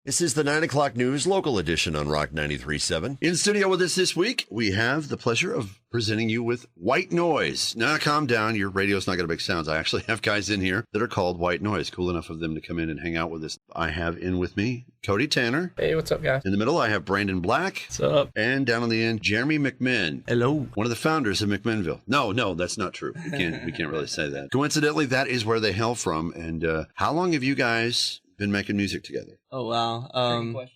This is the 9 o'clock news, local edition on Rock 93.7. In studio with us this week, we have the pleasure of presenting you with Whyte Noyse. Now, calm down. Your radio's not going to make sounds. I actually have guys in here that are called Whyte Noyse. Cool enough of them to come in and hang out with us. I have in with me Cody Tanner. Hey, what's up, guys? In the middle, I have Brandon Black. What's up? And down on the end, Jeremy McMinn. Hello. One of the founders of McMinnville. No, that's not true. We can't really say that. Coincidentally, that is where they hail from. And how long have you guys been making music together? Oh, wow.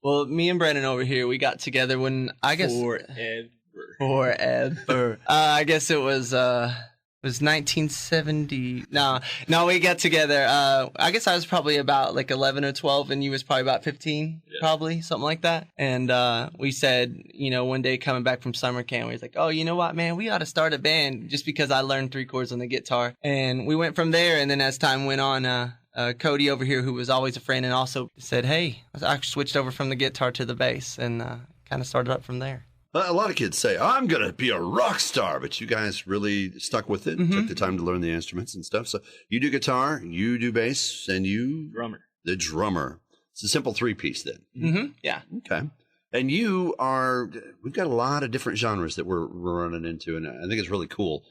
Well, me and Brandon over here, we got together when, I guess... Forever. I guess it was 1970. No, we got together. I guess I was probably about like 11 or 12, and you was probably about 15, probably, something like that. And we said, one day coming back from summer camp, we was like, oh, you know what, man, we ought to start a band just because I learned 3 chords on the guitar. And we went from there, and then as time went on, Cody over here, who was always a friend, and also said, hey, I switched over from the guitar to the bass, and kind of started up from there. A lot of kids say, I'm going to be a rock star, but you guys really stuck with it, took the time to learn the instruments and stuff. So you do guitar, you do bass, and you... The drummer. It's a simple 3-piece then. Yeah. Okay. And we've got a lot of different genres that we're running into, and I think it's really cool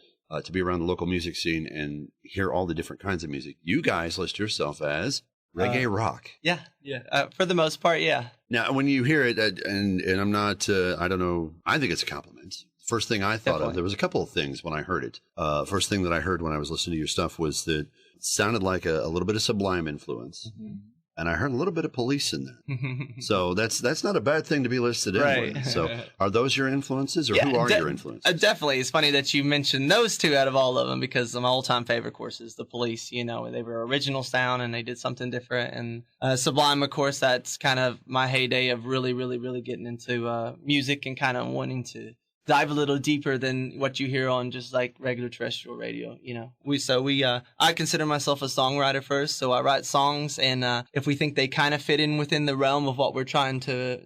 to be around the local music scene and hear all the different kinds of music. You guys list yourself as reggae rock. Yeah. For the most part, yeah. Now, when you hear it, and I'm not, I don't know, I think it's a compliment. First thing I thought of, there was a couple of things when I heard it. First thing that I heard when I was listening to your stuff was that it sounded like a little bit of Sublime influence. And I heard a little bit of Police in there. So that's not a bad thing to be listed in with. So are those your influences, or who are your influences? Definitely. It's funny that you mentioned those two out of all of them, because my all-time favorite, of course, is the Police. They were original sound and they did something different. And Sublime, of course, that's kind of my heyday of really, really, really getting into music and kind of wanting to dive a little deeper than what you hear on just like regular terrestrial radio. I consider myself a songwriter first, so I write songs, and if we think they kind of fit in within the realm of what we're trying to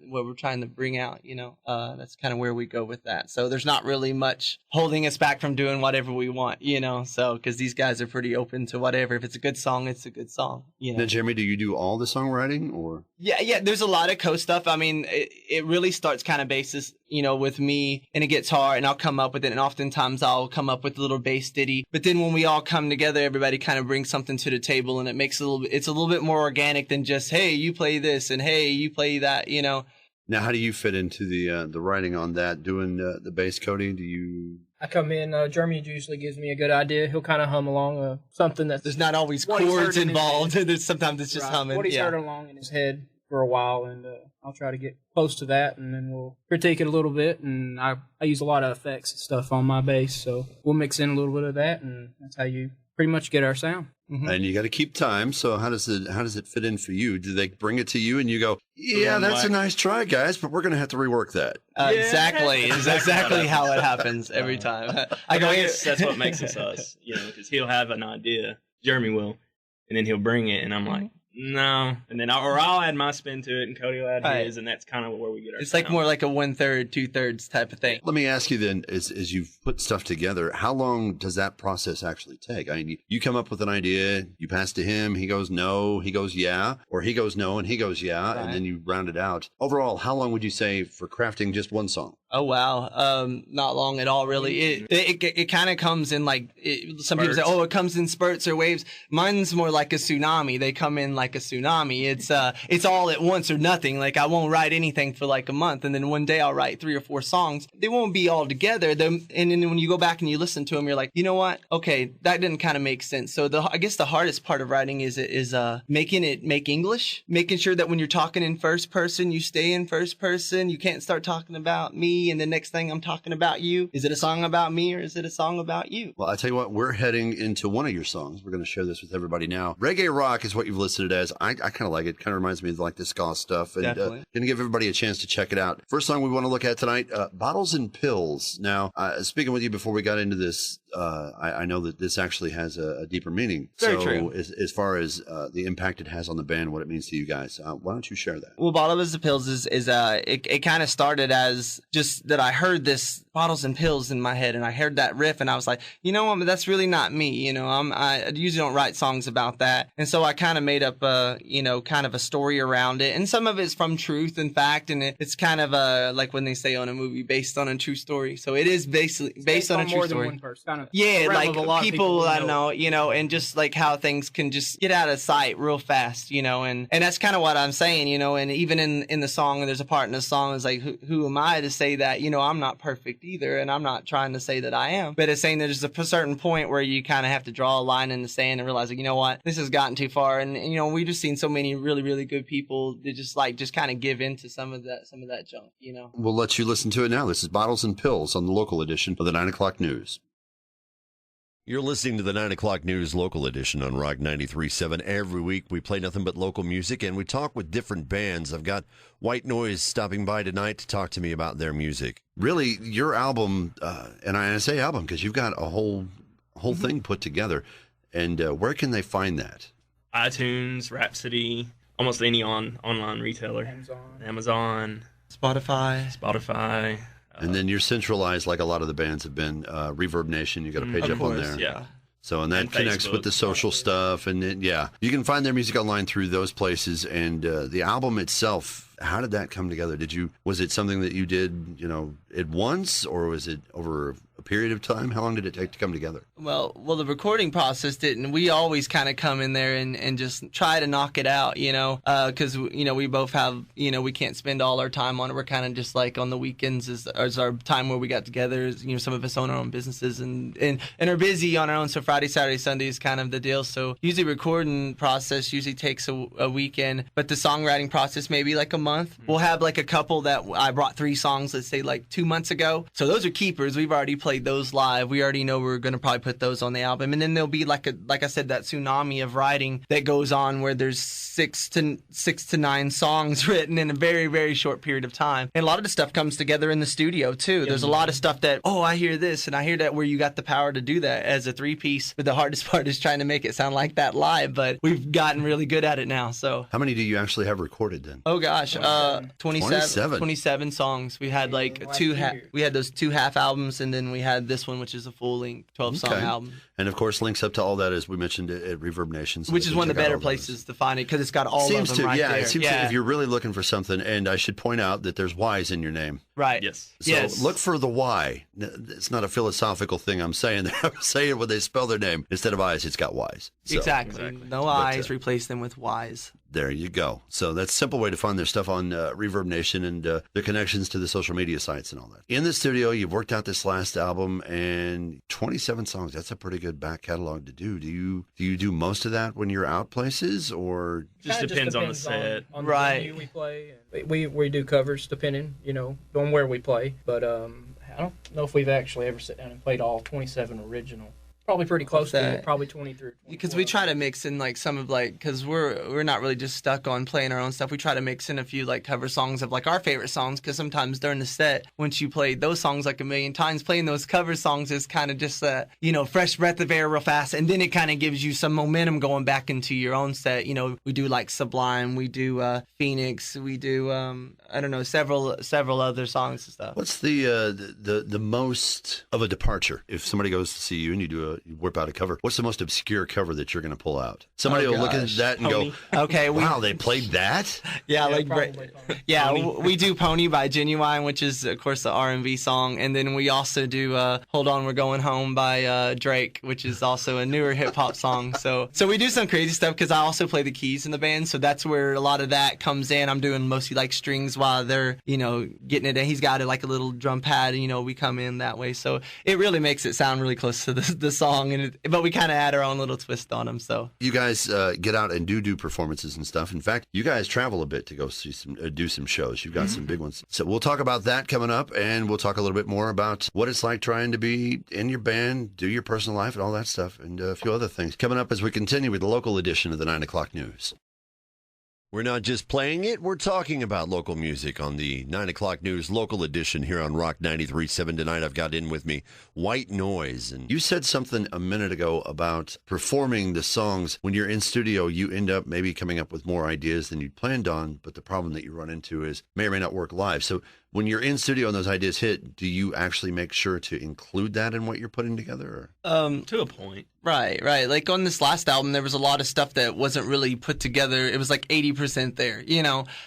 bring out, that's kind of where we go with that. So there's not really much holding us back from doing whatever we want, so because these guys are pretty open to whatever. If it's a good song, it's a good song. Now, Jeremy, do you do all the songwriting, or? Yeah. There's a lot of co-stuff. I mean, it really starts kind of basis, with me and a guitar, and I'll come up with it. And oftentimes I'll come up with a little bass ditty. But then when we all come together, everybody kind of brings something to the table, and it makes it's a little bit more organic than just, hey, you play this and hey, you play that, Now, how do you fit into the writing on that, doing the bass, Cody? Do you... I come in, Jeremy usually gives me a good idea. He'll kind of hum along something that's... There's not always chords involved. Sometimes it's just humming. What he's heard along in his head for a while, and I'll try to get close to that, and then we'll critique it a little bit. And I use a lot of effects and stuff on my bass, so we'll mix in a little bit of that, and that's how you pretty much get our sound. And you got to keep time. So how does it fit in for you? Do they bring it to you and you go, yeah, that's a nice try, guys, but we're going to have to rework that? Exactly. It's exactly how it happens every time. I guess that's what makes us, because he'll have an idea, Jeremy will, and then he'll bring it, and I'm like, no, and then I'll add my spin to it, and Cody will add his, and that's kind of where we get our. It's like more like a 1/3, 2/3 type of thing. Let me ask you then, as you've put stuff together, how long does that process actually take? I mean, you come up with an idea, you pass to him, he goes no, he goes yeah, or he goes no and he goes yeah, and then you round it out. Overall, how long would you say for crafting just one song? Oh, wow. Not long at all, really. It kind of comes in like, some people say, oh, it comes in spurts or waves. Mine's more like a tsunami. They come in like a tsunami. It's all at once or nothing. Like, I won't write anything for like a month, and then one day I'll write 3 or 4 songs. They won't be all together. And then when you go back and you listen to them, you're like, you know what? Okay, that didn't kind of make sense. So I guess the hardest part of writing is making it make English, making sure that when you're talking in first person, you stay in first person. You can't start talking about me and the next thing I'm talking about you. Is it a song about me, or is it a song about you? Well, I tell you what, we're heading into one of your songs. We're going to share this with everybody now. Reggae rock is what you've listed it as. I kind of like it. Kind of reminds me of like the ska stuff. And going to give everybody a chance to check it out. First song we want to look at tonight, Bottles and Pills. Now, speaking with you before we got into this, I know that this actually has a deeper meaning. Very true. As far as the impact it has on the band, what it means to you guys, why don't you share that? Well, Bottles and Pills is it kind of started as just that I heard this bottles and pills in my head, and I heard that riff, and I was like, you know what, that's really not me. You know, I usually don't write songs about that, and so I kind of made up kind of a story around it, and some of it's from truth and fact, and it's kind of like when they say on a movie based on a true story. So it is basically based on a true story. One person, kind of like people I know, you know, and just like how things can just get out of sight real fast, you know, and that's kind of what I'm saying, you know, and even in the song, there's a part in the song is like, who am I to say that, you know, I'm not perfect either, and I'm not trying to say that I am, but it's saying there's a certain point where you kind of have to draw a line in the sand and realize, like, you know what, this has gotten too far, and you know, we've just seen so many really, really good people that just kind of give into some of that junk, you know. We'll let you listen to it now. This is Bottles and Pills on the local edition of the 9 o'clock news. You're listening to the 9 o'clock news local edition on Rock 93.7. Every week we play nothing but local music and we talk with different bands. I've got Whyte Noyse stopping by tonight to talk to me about their music. Really, your album, and I say album because you've got a whole thing put together. And where can they find that? iTunes, Rhapsody, almost any online retailer. Amazon. Spotify. And then you're centralized like a lot of the bands have been. Reverb Nation, you got a page up on there. Yeah. So, and that connects with the social stuff. And then, yeah, you can find their music online through those places. And the album itself, how did that come together? Was it something that you did, you know, at once, or was it over a period of time? How long did it take to come together? Well, the recording process didn't. We always kind of come in there and just try to knock it out, you know, because, you know, we both have, you know, we can't spend all our time on it. We're kind of just like on the weekends is our time where we got together. You know, some of us own our own businesses and are busy on our own. So Friday, Saturday, Sunday is kind of the deal. So usually recording process usually takes a weekend, but the songwriting process maybe like a month. We'll have like a couple that I brought 3 songs, let's say like 2 months ago. So those are keepers. We've already played those live. We already know we're going to probably put those on the album. And then there'll be like I said, that tsunami of writing that goes on where there's 6 to 9 songs written in a very, very short period of time. And a lot of the stuff comes together in the studio too. There's a lot of stuff that, I hear this and I hear that, where you got the power to do that as a 3-piece. But the hardest part is trying to make it sound like that live. But we've gotten really good at it now. So how many do you actually have recorded then? Oh gosh, 27 songs. We had like we had those 2 half albums, and then we had this one, which is a full-length 12-song album. And, of course, links up to all that, as we mentioned, at Reverb Nation. So which is one of the better places to find it, because it's got all of them right there. It seems to, if you're really looking for something, and I should point out that there's Y's in your name. Right. Yes. So look for the Y. It's not a philosophical thing I'm saying. I'm saying when they spell their name, instead of I's, it's got Y's. So, exactly. No I's, replace them with Y's. There you go. So that's a simple way to find their stuff on Reverb Nation and their connections to the social media sites and all that. In the studio, you've worked out this last album and 27 songs. That's a pretty good back catalog to do. Do you do most of that when you're out places, or just depends on the set? On the venue we play. We do covers depending, you know, on where we play. But I don't know if we've actually ever sat down and played all 27 original. Probably pretty close to it, probably 23. Because we try to mix in like some of like, because we're not really just stuck on playing our own stuff. We try to mix in a few like cover songs of like our favorite songs, because sometimes during the set, once you play those songs like a million times, playing those cover songs is kind of just a, you know, fresh breath of air real fast, and then it kind of gives you some momentum going back into your own set. You know, we do like Sublime, we do Phoenix, we do I don't know, several other songs and stuff. What's the most of a departure if somebody goes to see you and you whip out a cover? What's the most obscure cover that you're going to pull out? Somebody will look at that and Pony. Go, "Okay, wow, they played that." Yeah, we do "Pony" by Genuine, which is of course the R&B song, and then we also do "Hold On, We're Going Home" by Drake, which is also a newer hip hop song. So we do some crazy stuff, because I also play the keys in the band, so that's where a lot of that comes in. I'm doing mostly like strings while they're, you know, getting it in. He's got it like a little drum pad, and, you know, we come in that way, so it really makes it sound really close to the song, but we kind of add our own little twist on them. So you guys get out and do performances and stuff. In fact, you guys travel a bit to go see do some shows. You've got some big ones. So we'll talk about that coming up, and we'll talk a little bit more about what it's like trying to be in your band, do your personal life, and all that stuff, and a few other things coming up as we continue with the local edition of the 9 o'clock news. We're not just playing it, we're talking about local music on the 9 o'clock news local edition here on Rock 93.7 tonight. I've got in with me Whyte Noyse. And you said something a minute ago about performing the songs. When you're in studio, you end up maybe coming up with more ideas than you'd planned on, but the problem that you run into is may or may not work live. So When you're in studio and those ideas hit, do you actually make sure to include that in what you're putting together? To a point. Right. Like on this last album, there was a lot of stuff that wasn't really put together. It was like 80% there,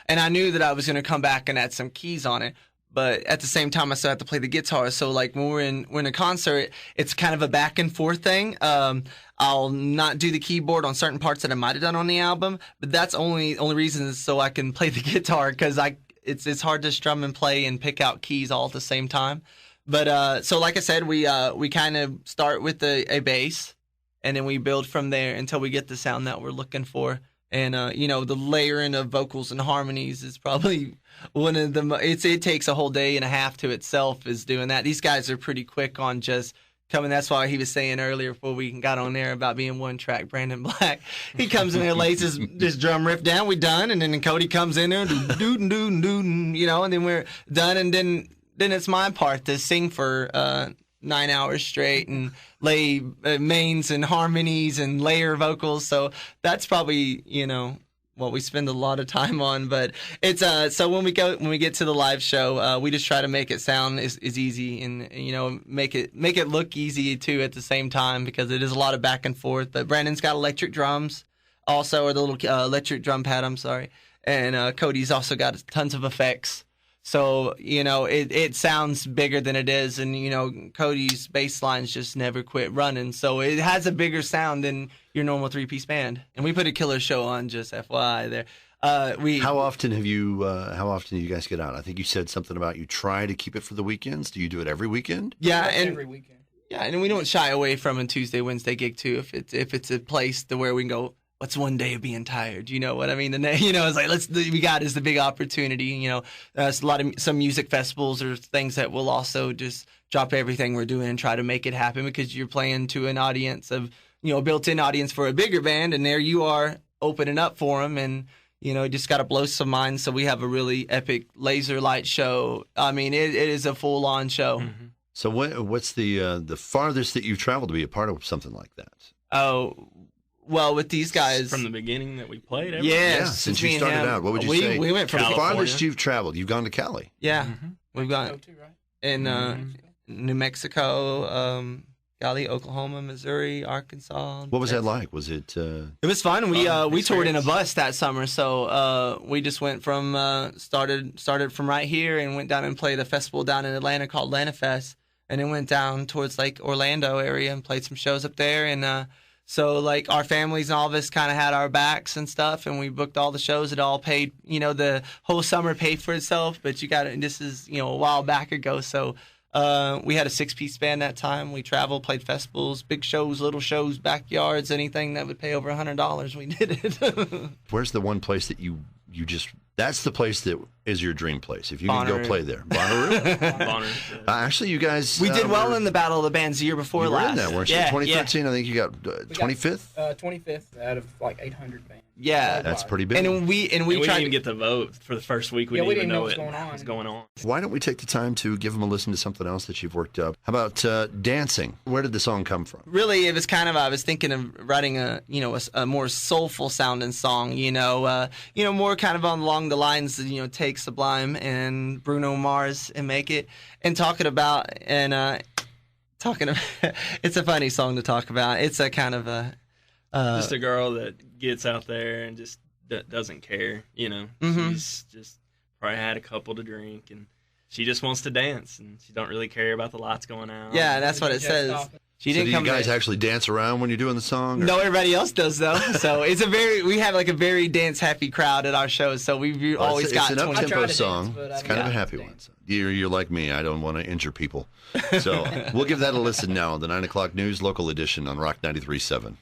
and I knew that I was going to come back and add some keys on it. But at the same time, I still have to play the guitar. So like when we're in a concert, it's kind of a back and forth thing. I'll not do the keyboard on certain parts that I might have done on the album, but that's only reason is so I can play the guitar, because it's hard to strum and play and pick out keys all at the same time. But so like I said, we kind of start with a bass, and then we build from there until we get the sound that we're looking for. And the layering of vocals and harmonies is probably one of the it takes a whole day and a half to itself is doing that. These guys are pretty quick on just coming. That's why he was saying earlier before we got on there about being one track. Brandon Black, he comes in there, lays this drum riff down, we done, and then Cody comes in there, and then we're done, and then it's my part to sing for 9 hours straight and lay mains and harmonies and layer vocals. So that's probably what we spend a lot of time on. But it's so when we get to the live show, we just try to make it sound as easy and make it look easy too at the same time, because it is a lot of back and forth. But Brandon's got electric drums also, or the little electric drum pad, I'm sorry, and Cody's also got tons of effects. So, it sounds bigger than it is. And, Cody's bass lines just never quit running. So it has a bigger sound than your normal 3-piece band. And we put a killer show on, just FYI there. How often do you guys get out? I think you said something about you try to keep it for the weekends. Do you do it every weekend? Yeah. And every weekend. Yeah. And we don't shy away from a Tuesday, Wednesday gig too. If it's a place to where we can go, what's one day of being tired? You know what I mean? It's like we got is the big opportunity. Some music festivals or things that will also just drop everything we're doing and try to make it happen, because you're playing to an audience of a built-in audience for a bigger band, and there you are opening up for them, and just got to blow some minds. So we have a really epic laser light show. I mean, it is a full-on show. Mm-hmm. So what's the farthest that you've traveled to be a part of something like that? Oh. Well, with these guys from the beginning that we played. Yeah, since you started out, what would you say? We went from the farthest you've traveled. You've gone to Cali. Yeah, we've gone in New Mexico, Cali, Oklahoma, Missouri, Arkansas. What was that like? Was it? It was fun. We toured in a bus that summer, so we just went from started from right here and went down and played a festival down in Atlanta called Atlanta Fest, and then went down towards like Orlando area and played some shows up there. And so like our families and all of us kind of had our backs and stuff, and we booked all the shows. It all paid, the whole summer paid for itself. But this is a while back ago, so. We had a 6-piece band that time. We traveled, played festivals, big shows, little shows, backyards, anything that would pay over $100. We did it. Where's the one place that you just? That's the place that is your dream place. If you can go play there, Bonnaroo. Bonnaroo. Actually, you guys. We did well in the Battle of the Bands the year before you last. Were in that, weren't you? 2013. I think you got 25th. 25th out of like 800 bands. Yeah, that's pretty big. And we didn't even get the vote for the first week. We didn't even know what was going on. Why don't we take the time to give them a listen to something else that you've worked up? How about dancing? Where did the song come from? Really, it was kind of I was thinking of writing a more soulful sounding song. More kind of along the lines of take Sublime and Bruno Mars and make it, and talking about it's a funny song to talk about. It's a kind of a just a girl that gets out there and just doesn't care, She's just probably had a couple to drink and she just wants to dance and she don't really care about the lights going out. Yeah, that's what it says. She didn't come. Do you guys actually dance around when you're doing the song? Or? No, everybody else does though. So we have like a very dance happy crowd at our shows. So we've always got. It's an up-tempo song. It's kind of a happy one. So you're like me. I don't want to injure people. So we'll give that a listen now on the 9 o'clock news local edition on Rock 93.7.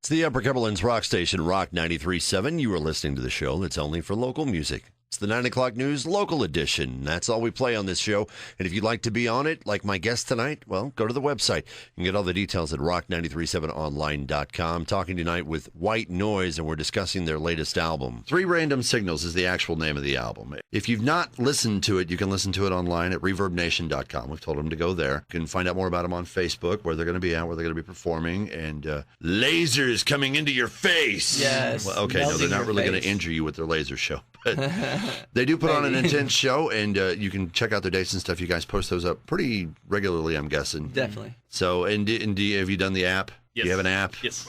It's the Upper Cumberland's rock station, Rock 93.7. You are listening to the show that's only for local music. It's the 9 o'clock news local edition. That's all we play on this show. And if you'd like to be on it, like my guest tonight, well, go to the website. You can get all the details at rock937online.com. Talking tonight with Whyte Noyse, and we're discussing their latest album. 3 Random Signals is the actual name of the album. If you've not listened to it, you can listen to it online at reverbnation.com. We've told them to go there. You can find out more about them on Facebook, where they're going to be at, where they're going to be performing, and lasers coming into your face. Yes. Well, okay, no, they're not really going to injure you with their laser show. But they do put on an intense show, and you can check out their dates and stuff. You guys post those up pretty regularly, I'm guessing. Definitely. So, and have you done the app? Yes. Do you have an app? Yes.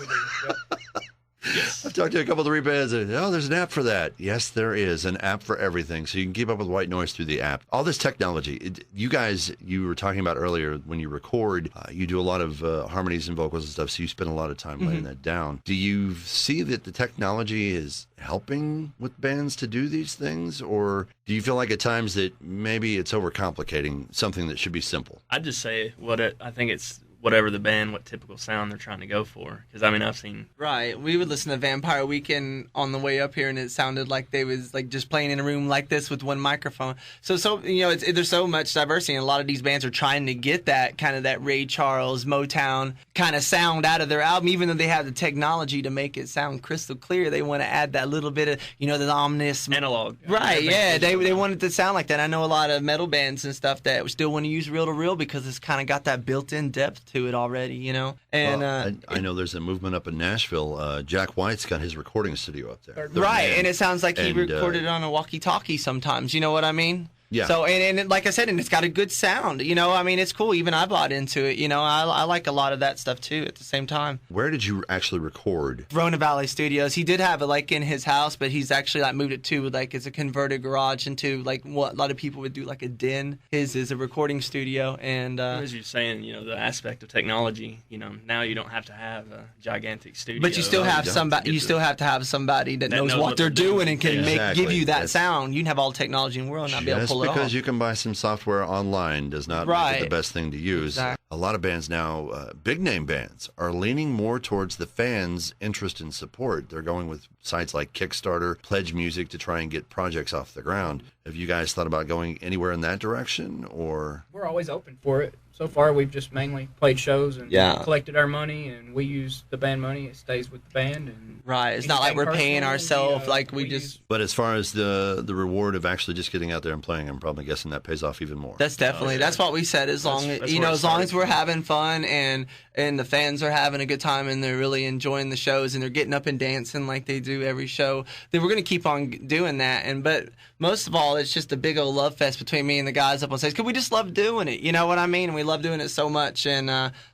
I've talked to a couple of the rebands. Oh, there's an app for that. Yes, there is an app for everything. So you can keep up with Whyte Noyse through the app. All this technology. You guys, you were talking about earlier when you record, you do a lot of harmonies and vocals and stuff. So you spend a lot of time laying that down. Do you see that the technology is helping with bands to do these things? Or do you feel like at times that maybe it's overcomplicating something that should be simple? I'd just say I think it's whatever the band, what typical sound they're trying to go for. Because, I mean, I've seen... Right. We would listen to Vampire Weekend on the way up here, and it sounded like they was like just playing in a room like this with one microphone. So you know, there's so much diversity, and a lot of these bands are trying to get that kind of that Ray Charles, Motown kind of sound out of their album, even though they have the technology to make it sound crystal clear. They want to add that little bit of, you know, the ominous... Analog. Right, yeah. They want it to sound like that. I know a lot of metal bands and stuff that still want to use reel-to-reel because it's kind of got that built-in depth to it already, you know. And I know there's a movement up in Nashville. Jack White's got his recording studio up there. Right, and it sounds like he recorded on a walkie-talkie sometimes. You know what I mean? Yeah. So, and like I said, and it's got a good sound. You know, I mean, it's cool. Even I bought into it. You know, I like a lot of that stuff too at the same time. Where did you actually record? Verona Valley Studios. He did have it like in his house, but he's actually like moved it to like it's a converted garage into like what a lot of people would do like a den. His is a recording studio, and as you're saying, you know, the aspect of technology. You know, now you don't have to have a gigantic studio, but you still have somebody. You still have to have somebody that knows what they're doing and can give you that sound. You can have all the technology in the world and not be able to pull it off. Because you can buy some software online does not make it the best thing to use. Exactly. A lot of bands now, big name bands, are leaning more towards the fans' interest and support. They're going with sites like Kickstarter, Pledge Music to try and get projects off the ground. Have you guys thought about going anywhere in that direction, or? We're always open for it. So far, we've just mainly played shows and collected our money, and we use the band money. It stays with the band. And right. It's not like we're paying ourselves. Like we just. But as far as the reward of actually just getting out there and playing, I'm probably guessing that pays off even more. That's definitely that's what we said. As long as we're having fun and the fans are having a good time and they're really enjoying the shows and they're getting up and dancing like they do every show, then we're gonna keep on doing that. But most of all, it's just a big old love fest between me and the guys up on stage because we just love doing it. You know what I mean? We love doing it so much, and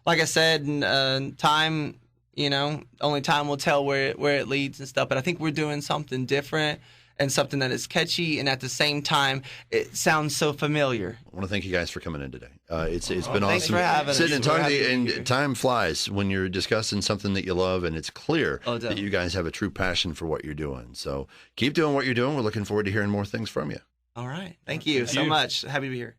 like I said, time, you know, only time will tell where it leads and stuff. But I think we're doing something different and something that is catchy, and at the same time, it sounds so familiar. I want to thank you guys for coming in today. It's been awesome. Thanks for having us. Sitting and talking to you, and time flies when you're discussing something that you love, and it's clear that you guys have a true passion for what you're doing. So keep doing what you're doing. We're looking forward to hearing more things from you. All right. Thank you so much. Happy to be here.